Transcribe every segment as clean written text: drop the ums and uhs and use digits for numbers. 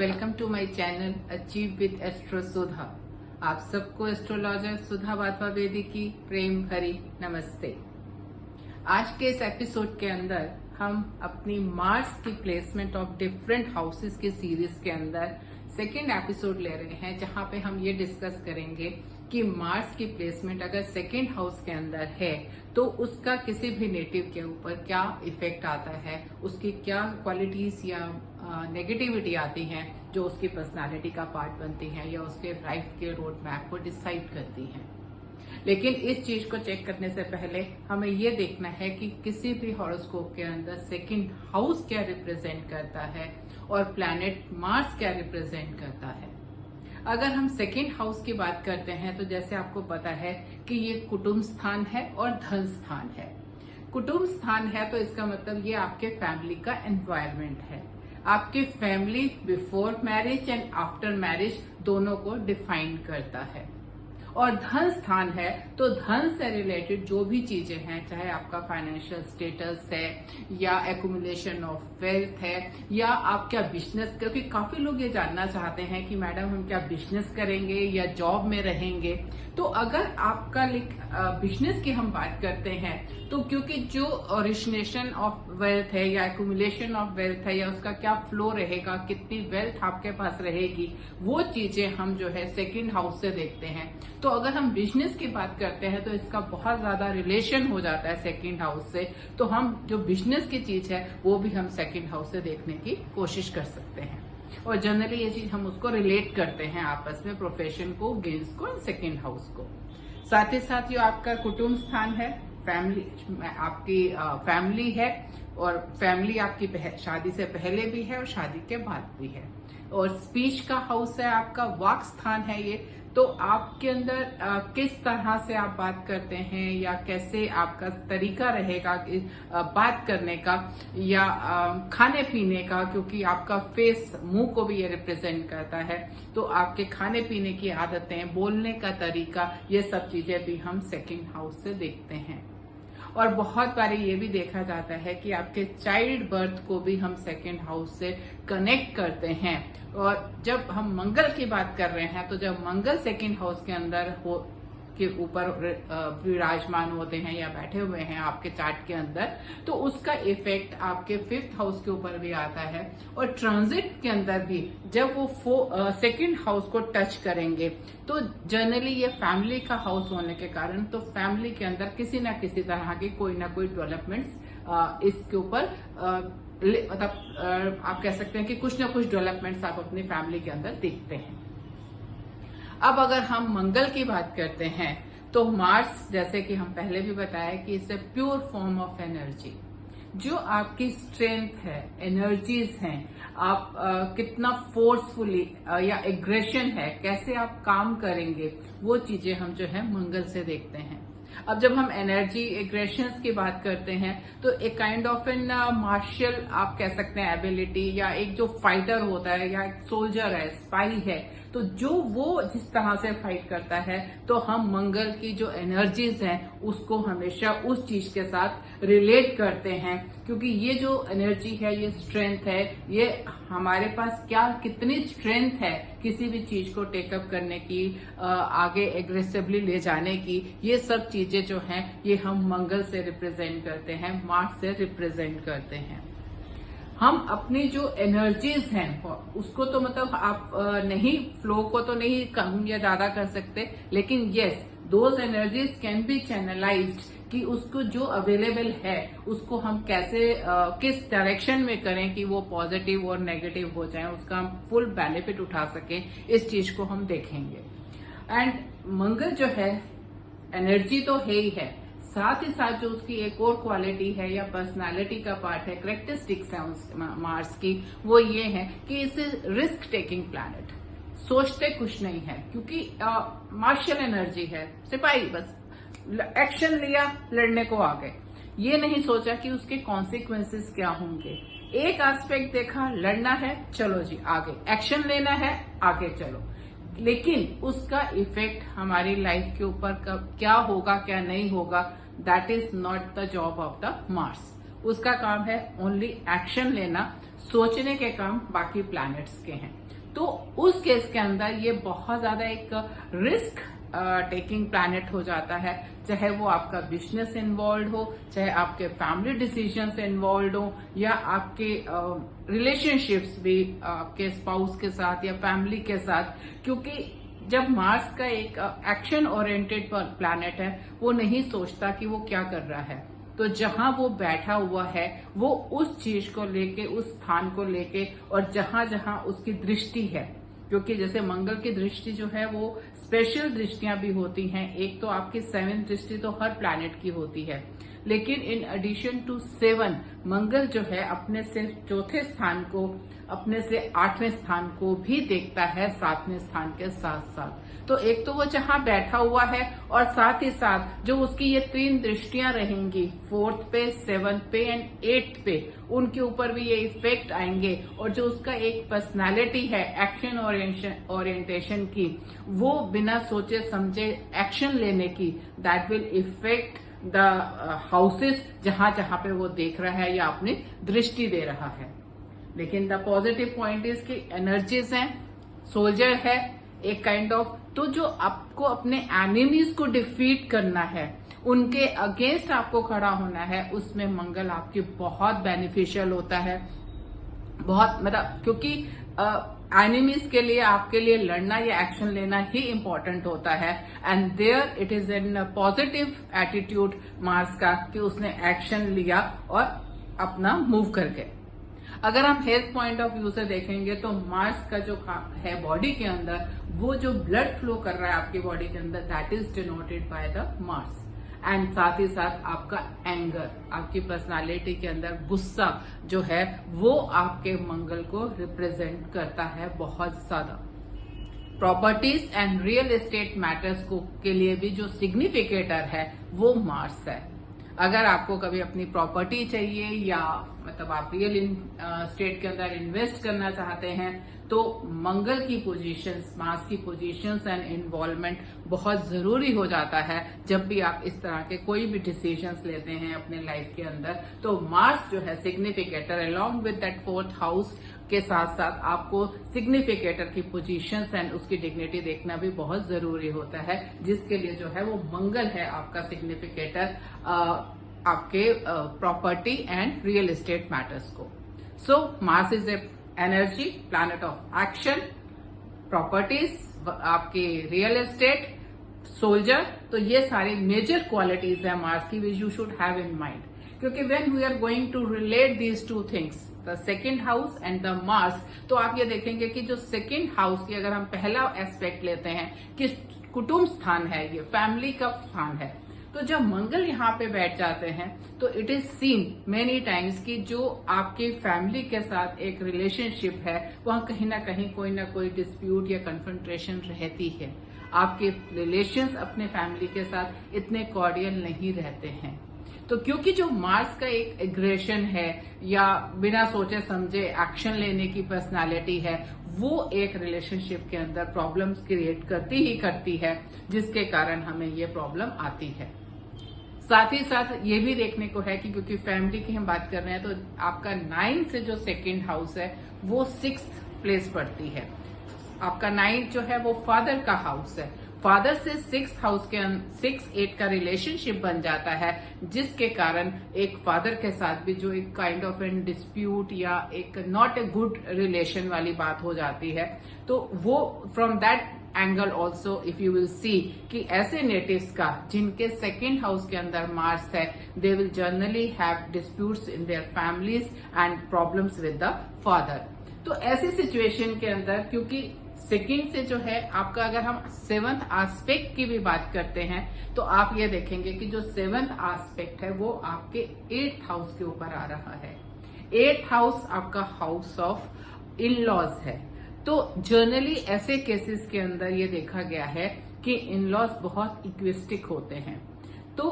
Welcome to my channel achieve with astro Sudha. आप सबको astrologer सुधा वाधवा बेदी की प्रेम भरी नमस्ते। आज के इस एपिसोड के अंदर हम अपनी मार्स की प्लेसमेंट ऑफ डिफरेंट हाउसेस की सीरीज के अंदर सेकेंड एपिसोड ले रहे हैं, जहां पे हम ये डिस्कस करेंगे कि मार्स की प्लेसमेंट अगर सेकेंड हाउस के अंदर है तो उसका किसी भी नेटिव के ऊपर क्या इफेक्ट आता है, उसकी क्या क्वालिटीज या नेगेटिविटी आती हैं जो उसकी पर्सनालिटी का पार्ट बनती हैं या उसके लाइफ के रोड मैप को डिसाइड करती हैं। लेकिन इस चीज को चेक करने से पहले हमें ये देखना है कि किसी भी हॉरोस्कोप के अंदर सेकंड हाउस क्या रिप्रेजेंट करता है और प्लैनेट मार्स क्या रिप्रेजेंट करता है। अगर हम सेकंड हाउस की बात करते हैं तो जैसे आपको पता है कि ये कुटुंब स्थान है और धन स्थान है। कुटुंब स्थान है तो इसका मतलब ये आपके फैमिली का एनवायरनमेंट है, आपकी family before marriage and after marriage दोनों को डिफाइन करता है। और धन स्थान है तो धन से रिलेटेड जो भी चीजें हैं, चाहे आपका फाइनेंशियल स्टेटस है या एक्यूमुलेशन ऑफ वेल्थ है या आप क्या बिजनेस, क्योंकि काफी लोग ये जानना चाहते हैं कि मैडम हम क्या बिजनेस करेंगे या जॉब में रहेंगे। तो अगर आपका बिजनेस की हम बात करते हैं तो क्योंकि जो ओरिजिनेशन ऑफ वेल्थ है या एक्यूमुलेशन ऑफ वेल्थ है या उसका क्या फ्लो रहेगा, कितनी वेल्थ आपके पास रहेगी, वो चीजें हम जो है सेकंड हाउस से देखते हैं। तो अगर हम बिजनेस की बात करते हैं तो इसका बहुत ज्यादा रिलेशन हो जाता है सेकंड हाउस से, तो हम जो बिजनेस की चीज है वो भी हम सेकंड हाउस से देखने की कोशिश कर सकते हैं। और जनरली ये चीज हम उसको रिलेट करते हैं आपस में, प्रोफेशन को, गेम्स को, सेकंड हाउस को। साथ ही साथ जो आपका कुटुंब स्थान है, फैमिली, आपकी फैमिली है और फैमिली आपकी शादी से पहले भी है और शादी के बाद भी है। और स्पीच का हाउस है आपका, वाक स्थान है ये। तो आपके अंदर किस तरह से आप बात करते हैं या कैसे आपका तरीका रहेगा बात करने का या खाने पीने का, क्योंकि आपका फेस मुंह को भी ये रिप्रेजेंट करता है। तो आपके खाने पीने की आदतें, बोलने का तरीका, ये सब चीजें भी हम सेकंड हाउस से देखते हैं। और बहुत बार ये भी देखा जाता है कि आपके चाइल्ड बर्थ को भी हम सेकंड हाउस से कनेक्ट करते हैं। और जब हम मंगल की बात कर रहे हैं तो जब मंगल सेकंड हाउस के अंदर के ऊपर विराजमान होते हैं या बैठे हुए हैं आपके चार्ट के अंदर, तो उसका इफेक्ट आपके फिफ्थ हाउस के ऊपर भी आता है। और ट्रांजिट के अंदर भी जब वो सेकंड हाउस को टच करेंगे तो जनरली ये फैमिली का हाउस होने के कारण तो फैमिली के अंदर किसी ना किसी तरह की कोई ना कोई डेवलपमेंट्स इसके ऊपर मतलब आप कह सकते हैं कि कुछ ना कुछ डेवलपमेंट्स आप अपनी फैमिली के अंदर देखते हैं। अब अगर हम मंगल की बात करते हैं तो मार्स, जैसे कि हम पहले भी बताया कि it's a pure form of energy. जो आपकी स्ट्रेंथ है, एनर्जीज हैं, आप कितना फोर्सफुली या एग्रेशन है, कैसे आप काम करेंगे, वो चीजें हम जो है मंगल से देखते हैं। अब जब हम एनर्जी, एग्रेशंस की बात करते हैं तो एक काइंड ऑफ एन मार्शल आप कह सकते हैं एबिलिटी, या एक जो फाइटर होता है या एक सोल्जर है, स्पाई है, तो जो वो जिस तरह से फाइट करता है तो हम मंगल की जो एनर्जीज हैं उसको हमेशा उस चीज के साथ रिलेट करते हैं। क्योंकि ये जो एनर्जी है, ये स्ट्रेंथ है, ये हमारे पास क्या कितनी स्ट्रेंथ है किसी भी चीज को टेकअप करने की, आगे एग्रेसिवली ले जाने की, ये सब चीजें जो हैं ये हम मंगल से रिप्रेजेंट करते हैं, मार्स से रिप्रेजेंट करते हैं। हम अपनी जो एनर्जीज हैं उसको तो मतलब आप नहीं, फ्लो को तो नहीं कम या ज्यादा कर सकते, लेकिन yes those energies can be channelised कि उसको जो अवेलेबल है उसको हम कैसे किस डायरेक्शन में करें कि वो पॉजिटिव और नेगेटिव हो जाए, उसका हम फुल बेनिफिट उठा सकें, इस चीज को हम देखेंगे। एंड मंगल जो है एनर्जी तो है ही है, साथ ही साथ जो उसकी एक और क्वालिटी है या पर्सनालिटी का पार्ट है, करेक्टरिस्टिक्स है उस मार्स की, वो ये है कि इसे रिस्क टेकिंग प्लैनेट, सोचते कुछ नहीं है, क्योंकि मार्शल एनर्जी है, सिपाही बस एक्शन लिया, लड़ने को आ गए, ये नहीं सोचा कि उसके कॉन्सिक्वेंसेस क्या होंगे। एक एस्पेक्ट देखा, लड़ना है, चलो जी आगे, एक्शन लेना है, आगे चलो, लेकिन उसका इफेक्ट हमारी लाइफ के ऊपर क्या होगा क्या नहीं होगा, that is not the job of the Mars. उसका काम है ओनली एक्शन लेना, सोचने के काम बाकी प्लैनेट्स के हैं। तो उस केस के अंदर ये बहुत ज्यादा एक रिस्क टेकिंग प्लैनेट हो जाता है, चाहे वो आपका बिजनेस इन्वॉल्व हो, चाहे आपके फैमिली डिसीजन से इन्वॉल्व हो, या आपके रिलेशनशिप्स भी आपके स्पाउस के साथ या फैमिली के साथ। क्योंकि जब मार्स का एक एक्शन ओरिएंटेड प्लैनेट है, वो नहीं सोचता कि वो क्या कर रहा है, तो जहां वो बैठा हुआ है वो उस चीज को लेके, उस स्थान को लेके, और जहां जहां उसकी दृष्टि है, क्योंकि जैसे मंगल की दृष्टि जो है वो स्पेशल दृष्टियां भी होती हैं। एक तो आपकी 7 दृष्टि तो हर प्लैनेट की होती है, लेकिन इन एडिशन टू 7 मंगल जो है अपने से चौथे स्थान को, अपने से 8वें स्थान को भी देखता है 7वें स्थान के साथ साथ। तो एक तो वो जहां बैठा हुआ है, और साथ ही साथ जो उसकी ये 3 दृष्टियां रहेंगी 4th पे, 7th पे एंड 8th पे, उनके ऊपर भी ये इफेक्ट आएंगे। और जो उसका एक पर्सनालिटी है एक्शन ओरिएंटेशन की, वो बिना सोचे समझे एक्शन लेने की, that will effect the houses जहां जहां पे वो देख रहा है या अपनी दृष्टि दे रहा है। लेकिन द पॉजिटिव पॉइंट इज कि एनर्जीज हैं, सोल्जर है एक काइंड ऑफ। तो जो आपको अपने एनिमीज को डिफीट करना है, उनके अगेंस्ट आपको खड़ा होना है, उसमें मंगल आपकी बहुत बेनिफिशियल होता है। बहुत मतलब, क्योंकि एनिमीज के लिए आपके लिए लड़ना या एक्शन लेना ही इंपॉर्टेंट होता है। And there it is an positive attitude मार्स का कि उसने एक्शन लिया और अपना मूव कर गए। अगर हम हेल्थ पॉइंट ऑफ व्यू से देखेंगे तो मार्स का जो है बॉडी के अंदर, वो जो ब्लड फ्लो कर रहा है आपकी बॉडी के अंदर, that is denoted by the Mars. And साथ ही साथ आपका एंगर, आपकी पर्सनालिटी के अंदर गुस्सा जो है, वो आपके मंगल को रिप्रेजेंट करता है बहुत ज्यादा। Properties and real estate matters को के लिए भी जो सिग्निफिकेटर है वो मार्स है। अगर आपको कभी अपनी प्रॉपर्टी चाहिए, या मतलब आप रियल एस्टेट के अंदर इन्वेस्ट करना चाहते हैं, तो मंगल की पोजीशंस, मार्स की पोजीशंस एंड इन्वॉल्वमेंट बहुत जरूरी हो जाता है जब भी आप इस तरह के कोई भी डिसीजंस लेते हैं अपने लाइफ के अंदर। तो मार्स जो है significator, along with that 4th house के साथ साथ आपको सिग्निफिकेटर की पोजीशंस एंड उसकी डिग्निटी देखना भी बहुत जरूरी होता है, जिसके लिए जो है वो मंगल है आपका सिग्निफिकेटर आपके property and real estate matters को। So Mars is a energy, planet of action, properties, आपके रियल एस्टेट, सोल्जर। तो ये सारी मेजर क्वालिटीज है मार्स की which you should have in mind. क्योंकि when we are going to relate these 2 things, the 2nd house and the Mars, तो आप ये देखेंगे कि जो 2nd हाउस की अगर हम पहला एस्पेक्ट लेते हैं कि कुटुंब स्थान है, ये फैमिली का स्थान है, तो जब मंगल यहाँ पे बैठ जाते हैं तो it is seen many times कि जो आपकी फैमिली के साथ एक रिलेशनशिप है, वहां कहीं ना कोई डिस्प्यूट या कन्फ्रंट्रेशन रहती है। आपके रिलेशंस अपने फैमिली के साथ इतने कॉर्डियल नहीं रहते हैं। तो क्योंकि जो मार्स का एक एग्रेशन है या बिना सोचे समझे एक्शन लेने की पर्सनालिटी है, वो एक रिलेशनशिप के अंदर प्रॉब्लम्स क्रिएट करती ही करती है, जिसके कारण हमें ये प्रॉब्लम आती है। साथ ही साथ ये भी देखने को है कि क्योंकि फैमिली की हम बात कर रहे हैं, तो आपका 9 से जो 2nd हाउस है वो 6th प्लेस पड़ती है। आपका 9 जो है वो फादर का हाउस है। फादर से 6th हाउस के 6-8 का रिलेशनशिप बन जाता है, जिसके कारण एक फादर के साथ भी जो एक काइंड ऑफ एन डिस्प्यूट या एक नॉट ए गुड रिलेशन वाली बात हो जाती है। तो वो from that angle also if you will see कि ऐसे नेटिव्स का जिनके 2nd हाउस के अंदर मार्स है, they will generally have disputes in their families and problems with the father. तो ऐसी सिचुएशन के अंदर, क्योंकि 2nd से जो है आपका, अगर हम 7th एस्पेक्ट की भी बात करते हैं, तो आप ये देखेंगे कि जो 7th एस्पेक्ट है वो आपके 8th हाउस के ऊपर आ रहा है। 8th हाउस आपका हाउस ऑफ इन लॉज है। तो जनरली ऐसे केसेस के अंदर ये देखा गया है कि इन लॉज बहुत इक्विस्टिक होते हैं। तो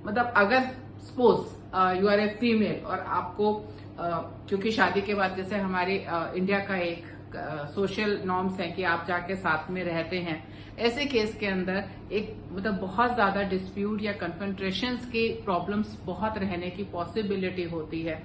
मतलब अगर suppose you are a female और आपको क्योंकि शादी के बाद, जैसे हमारे इंडिया का एक सोशल नॉर्म्स हैं कि आप जाके साथ में रहते हैं, ऐसे केस के अंदर एक मतलब बहुत ज्यादा डिस्प्यूट या कन्फ्रंट्रेशंस की प्रॉब्लम्स बहुत रहने की पॉसिबिलिटी होती है।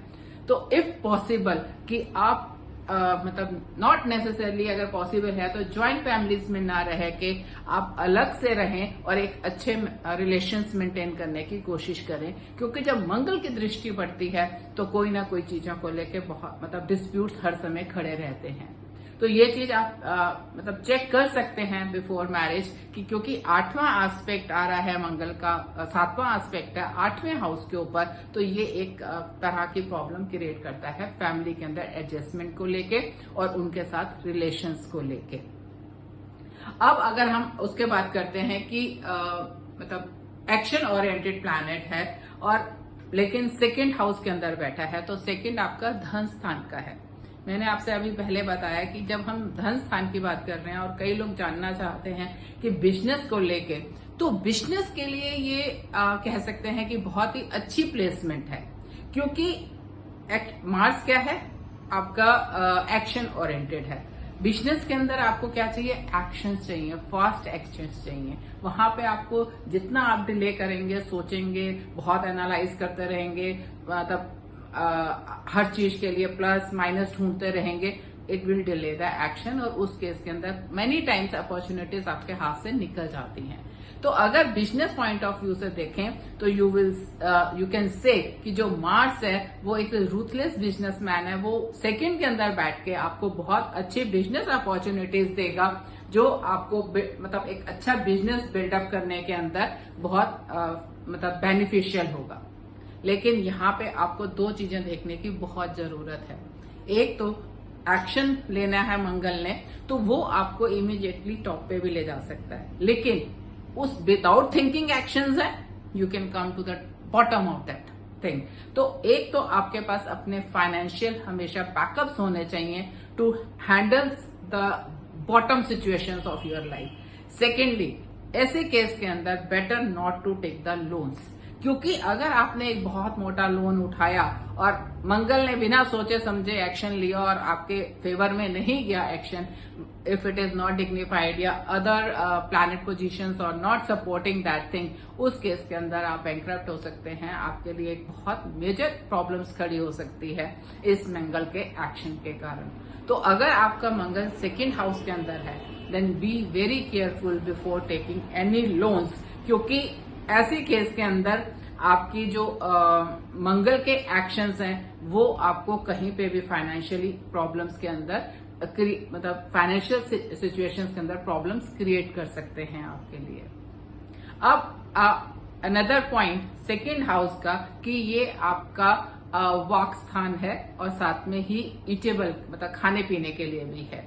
तो इफ पॉसिबल कि आप मतलब नॉट नेसेसरली, अगर पॉसिबल है तो ज्वाइंट फैमिलीज में ना रह के आप अलग से रहें और एक अच्छे रिलेशंस मेंटेन करने की कोशिश करें, क्योंकि जब मंगल की दृष्टि पड़ती है तो कोई ना कोई चीजों को लेके बहुत मतलब डिस्प्यूट्स हर समय खड़े रहते हैं। तो ये चीज आप मतलब चेक कर सकते हैं बिफोर मैरिज कि क्योंकि 8वां एस्पेक्ट आ रहा है मंगल का, 7वां एस्पेक्ट है 8वें हाउस के ऊपर, तो ये एक तरह की प्रॉब्लम क्रिएट करता है फैमिली के अंदर एडजस्टमेंट को लेके और उनके साथ रिलेशंस को लेके। अब अगर हम उसके बात करते हैं कि मतलब एक्शन ओरिएंटेड प्लैनेट है और लेकिन सेकंड हाउस के अंदर बैठा है, तो सेकंड आपका धन स्थान का है। मैंने आपसे अभी पहले बताया कि जब हम धन स्थान की बात कर रहे हैं और कई लोग जानना चाहते हैं कि बिजनेस को लेके, तो बिजनेस के लिए ये कह सकते हैं कि बहुत ही अच्छी प्लेसमेंट है, क्योंकि मार्स क्या है आपका एक्शन ओरिएंटेड है। बिजनेस के अंदर आपको क्या चाहिए, एक्शन चाहिए, फास्ट एक्शन चाहिए। वहां पे आपको जितना आप डिले करेंगे, सोचेंगे, बहुत एनालाइज करते रहेंगे, मतलब हर चीज के लिए प्लस माइनस ढूंढते रहेंगे, it will delay the action और उस केस के अंदर मेनी टाइम्स अपॉर्चुनिटीज आपके हाथ से निकल जाती हैं। तो अगर बिजनेस पॉइंट ऑफ व्यू से देखें तो यू कैन से कि जो मार्स है वो एक रूथलेस बिजनेसमैन है, वो सेकंड के अंदर बैठ के आपको बहुत अच्छी बिजनेस अपॉर्चुनिटीज देगा, जो आपको मतलब एक अच्छा बिजनेस बिल्डअप करने के अंदर बहुत मतलब बेनिफिशियल होगा। लेकिन यहाँ पे आपको दो चीजें देखने की बहुत जरूरत है। एक तो एक्शन लेना है मंगल ने, तो वो आपको इमीडिएटली टॉप पे भी ले जा सकता है, लेकिन उस विदाउट थिंकिंग एक्शंस है, you can come to the bottom of that thing. तो एक तो आपके पास अपने फाइनेंशियल हमेशा बैकअप्स होने चाहिए to handle the bottom situations of your life. Secondly, ऐसे केस के अंदर better not to take the loans, क्योंकि अगर आपने एक बहुत मोटा लोन उठाया और मंगल ने बिना सोचे समझे एक्शन लिया और आपके फेवर में नहीं गया action, if it is not dignified या अदर प्लैनेट पोजीशंस और नॉट सपोर्टिंग दैट थिंग, उस केस के अंदर आप बैंकरप्ट हो सकते हैं। आपके लिए एक बहुत मेजर प्रॉब्लम्स खड़ी हो सकती है इस मंगल के एक्शन के कारण। तो अगर आपका मंगल सेकेंड हाउस के अंदर है, then be very careful before taking any loans, क्योंकि ऐसे केस के अंदर आपकी जो मंगल के एक्शंस हैं वो आपको कहीं पे भी फाइनेंशियली प्रॉब्लम्स के अंदर मतलब फाइनेंशियल सिचुएशंस के अंदर प्रॉब्लम्स क्रिएट कर सकते हैं आपके लिए। अब अनदर पॉइंट सेकेंड हाउस का कि ये आपका वाक स्थान है और साथ में ही ईटेबल मतलब खाने पीने के लिए भी है।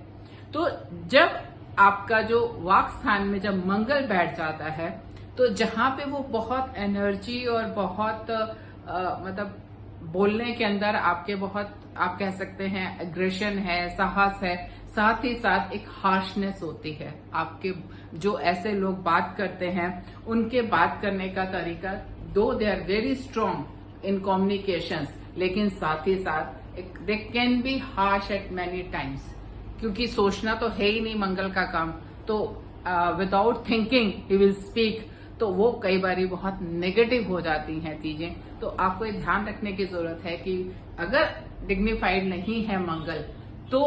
तो जब आपका जो वाक स्थान में जब मंगल बैठ जाता है, तो जहां पे वो बहुत एनर्जी और बहुत मतलब बोलने के अंदर आपके बहुत आप कह सकते हैं एग्रेशन है, साहस है, साथ ही साथ एक हार्शनेस होती है। आपके जो ऐसे लोग बात करते हैं उनके बात करने का तरीका, though they are very strong in communications, लेकिन साथ ही साथ they can be harsh at many times, क्योंकि सोचना तो है ही नहीं मंगल का काम, तो without thinking he will speak, तो वो कई बार बहुत नेगेटिव हो जाती हैं चीजें। तो आपको ये ध्यान रखने की जरूरत है कि अगर डिग्निफाइड नहीं है मंगल तो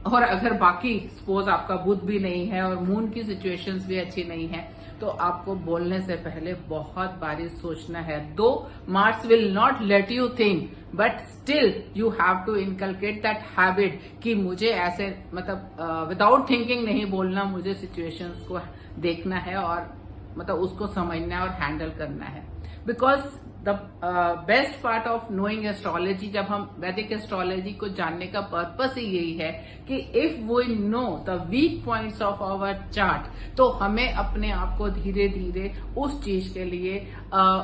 और अगर बाकी सपोज आपका बुध भी नहीं है और मून की सिचुएशंस भी अच्छी नहीं है, तो आपको बोलने से पहले बहुत बारी सोचना है। Though Mars will not let you think, but still you have to inculcate that habit कि मुझे ऐसे मतलब विदाउट थिंकिंग नहीं बोलना, मुझे सिचुएशंस को देखना है और मतलब उसको समझना है और हैंडल करना है। Because the best part of knowing astrology, जब हम वैदिक एस्ट्रोलॉजी को जानने का पर्पस ही यही है कि if we know the weak points of our chart, तो हमें अपने आप को धीरे धीरे उस चीज के लिए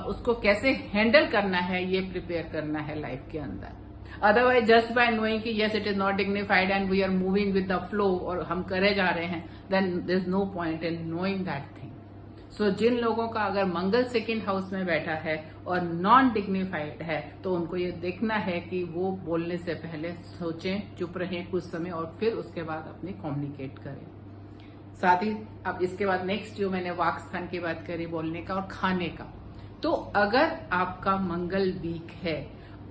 उसको कैसे हैंडल करना है ये प्रिपेयर करना है लाइफ के अंदर। अदरवाइज जस्ट बाय नोइंग कि yes it is not dignified and we are moving with the flow और हम करे जा रहे हैं, then there is no point in knowing that thing. So जिन लोगों का अगर मंगल सेकंड हाउस में बैठा है और नॉन डिग्निफाइड है तो उनको ये देखना है कि वो बोलने से पहले सोचें, चुप रहें कुछ समय और फिर उसके बाद अपनी कम्युनिकेट करें। साथ ही अब इसके बाद नेक्स्ट जो मैंने वाक स्थान की बात करी, बोलने का और खाने का, तो अगर आपका मंगल वीक है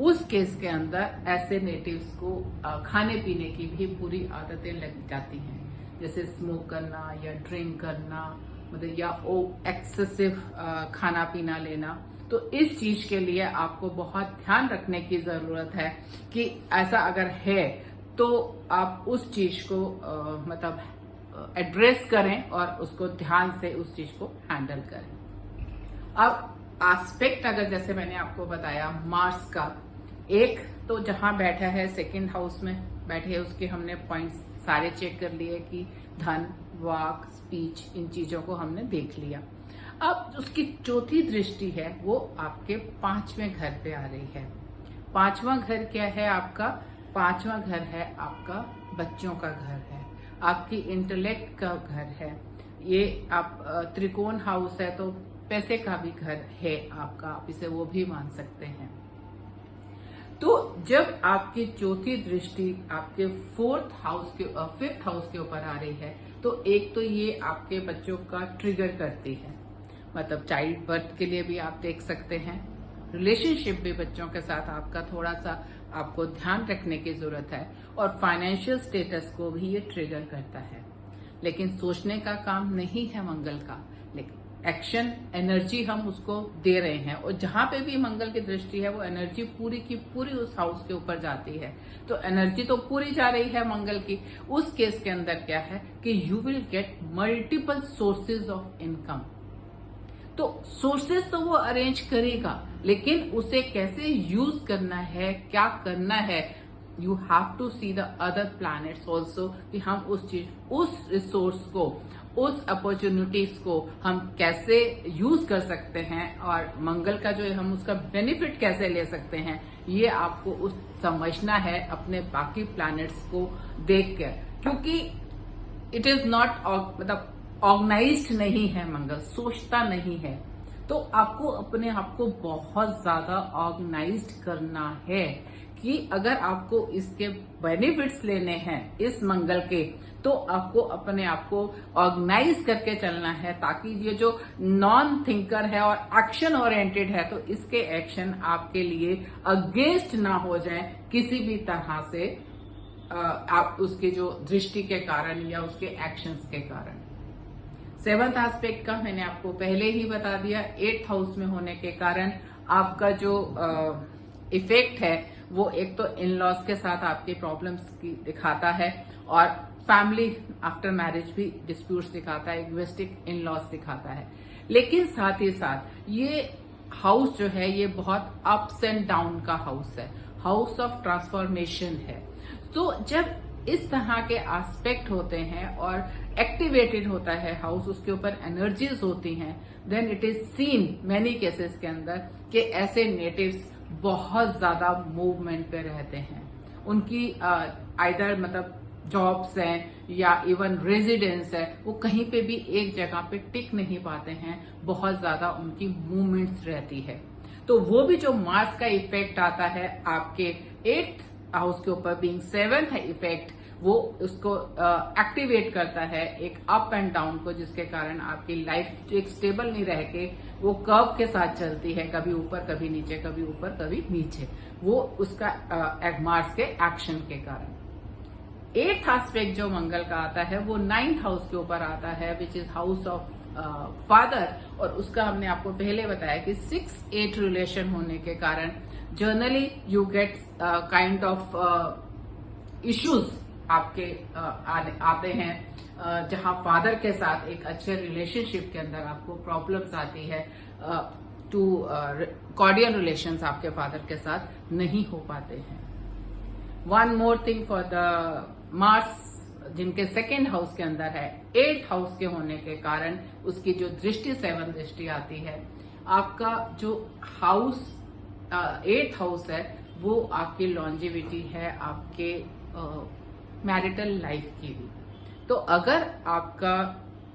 उस केस के अंदर ऐसे नेटिव्स को खाने पीने की भी बुरी आदतें लग जाती हैं, जैसे स्मोक करना या ड्रिंक करना, मतलब या एक्सेसिव खाना पीना लेना। तो इस चीज के लिए आपको बहुत ध्यान रखने की जरूरत है कि ऐसा अगर है तो आप उस चीज को मतलब एड्रेस करें और उसको ध्यान से उस चीज को हैंडल करें। अब एस्पेक्ट अगर जैसे मैंने आपको बताया मार्स का, एक तो जहां बैठा है सेकंड हाउस में बैठे है उसके हमने पॉइंट्स सारे चेक कर लिए कि धन, वाक, स्पीच, इन चीजों को हमने देख लिया। अब उसकी चौथी दृष्टि है वो आपके 5वें घर पे आ रही है। 5वां घर क्या है आपका? 5वां घर है आपका बच्चों का घर है, आपकी इंटेलेक्ट का घर है। ये आप त्रिकोण हाउस है तो पैसे का भी घर है आपका, आप इसे वो भी मान सकते हैं। तो जब आपकी चौथी दृष्टि आपके 5th हाउस के ऊपर आ रही है तो एक तो ये आपके बच्चों का ट्रिगर करती है, मतलब चाइल्ड बर्थ के लिए भी आप देख सकते हैं। रिलेशनशिप भी बच्चों के साथ आपका थोड़ा सा आपको ध्यान रखने की जरूरत है, और फाइनेंशियल स्टेटस को भी ये ट्रिगर करता है। लेकिन सोचने का काम नहीं है मंगल का, लेकिन एक्शन एनर्जी हम उसको दे रहे हैं, और जहां पे भी मंगल की दृष्टि है वो एनर्जी पूरी की पूरी उस हाउस के ऊपर जाती है। तो एनर्जी तो पूरी जा रही है मंगल की। उस केस के अंदर क्या है कि you will get multiple sources of income. तो सोर्सेज तो वो अरेंज करेगा, लेकिन उसे कैसे यूज करना है, क्या करना है, you have to see the other planets also, कि हम उस रिसोर्स को, उस अपॉर्चुनिटीज को हम कैसे यूज कर सकते हैं, और मंगल का जो है हम उसका बेनिफिट कैसे ले सकते हैं, ये आपको उस समझना है अपने बाकी प्लैनेट्स को देख कर। क्योंकि इट इज नॉट मतलब ऑर्गेनाइज्ड नहीं है मंगल, सोचता नहीं है। तो आपको अपने आप को बहुत ज्यादा ऑर्गेनाइज्ड करना है कि अगर आपको इसके बेनिफिट्स लेने हैं इस मंगल के, तो आपको अपने आप को ऑर्गेनाइज करके चलना है, ताकि ये जो नॉन थिंकर है और एक्शन ओरिएंटेड है तो इसके एक्शन आपके लिए अगेंस्ट ना हो जाए किसी भी तरह से, आप उसके जो दृष्टि के कारण या उसके एक्शंस के कारण। 7th एस्पेक्ट का मैंने आपको पहले ही बता दिया। 8th हाउस में होने के कारण आपका जो इफेक्ट है वो एक तो इन लॉज के साथ आपकी प्रॉब्लम्स की दिखाता है, और फैमिली आफ्टर मैरिज भी डिस्प्यूट्स दिखाता है, इगोइस्टिक इन लॉज दिखाता है। लेकिन साथ ही साथ ये हाउस जो है ये बहुत अप्स एंड डाउन का हाउस है, हाउस ऑफ ट्रांसफॉर्मेशन है। तो जब इस तरह के एस्पेक्ट होते हैं और एक्टिवेटेड होता है हाउस, उसके ऊपर एनर्जीज होती हैं, then it is seen many cases के अंदर कि ऐसे नेटिव्स बहुत ज्यादा मूवमेंट पे रहते हैं। उनकी आइदर मतलब जॉब्स हैं या इवन रेजिडेंस है, वो कहीं पे भी एक जगह पे टिक नहीं पाते हैं, बहुत ज्यादा उनकी मूवमेंट्स रहती है। तो वो भी जो मार्स का इफेक्ट आता है आपके 8th हाउस के ऊपर, बीइंग 7th इफेक्ट, वो उसको एक्टिवेट करता है एक अप एंड डाउन को, जिसके कारण आपकी लाइफ एक स्टेबल नहीं रह के वो कर्व के साथ चलती है, कभी ऊपर कभी नीचे, कभी ऊपर कभी नीचे, वो उसका मार्स के एक्शन के कारण। 8th एस्पेक्ट जो मंगल का आता है वो 9th हाउस के ऊपर आता है, which is house of father, और उसका हमने आपको पहले बताया कि 6-8 रिलेशन होने के कारण generally you get kind of issues आपके आते हैं, जहां फादर के साथ एक अच्छे रिलेशनशिप के अंदर आपको प्रॉब्लम्स आती है, टू कॉर्डियल रिलेशंस आपके फादर के साथ नहीं हो पाते हैं। One more thing for the Mars जिनके 2nd हाउस के अंदर है, 8th हाउस के होने के कारण उसकी जो दृष्टि 7th दृष्टि आती है, आपका जो हाउस 8th हाउस है वो आपकी लॉन्जिविटी है, आपके मैरिटल लाइफ की भी। तो अगर आपका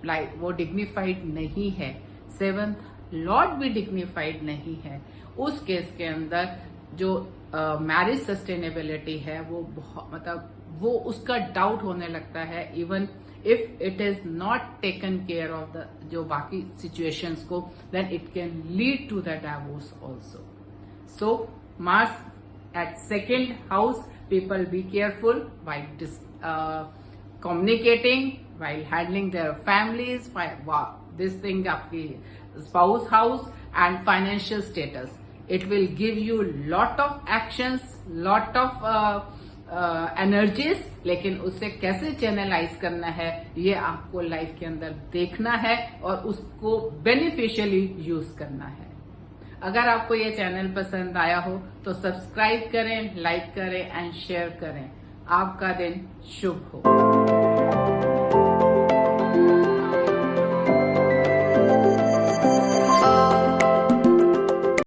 लाइफ वो डिग्निफाइड नहीं है, सेवंथ लॉर्ड भी डिग्निफाइड नहीं है, उस केस के अंदर जो मैरिज सस्टेनेबिलिटी है वो मतलब वो उसका डाउट होने लगता है, even if it is not taken care of the जो बाकी सिचुएशंस को, then it can lead to the divorce also. So Mars at second house, people be careful while communicating, while handling their families, this thing आपकी spouse house and financial status. It will give you lot of actions, lot of energies, लेकिन उसे कैसे channelise करना है ये आपको life के अंदर देखना है और उसको बेनिफिशियली यूज करना है. अगर आपको ये चैनल पसंद आया हो तो सब्सक्राइब करें, लाइक करें एंड शेयर करें. आपका दिन शुभ हो.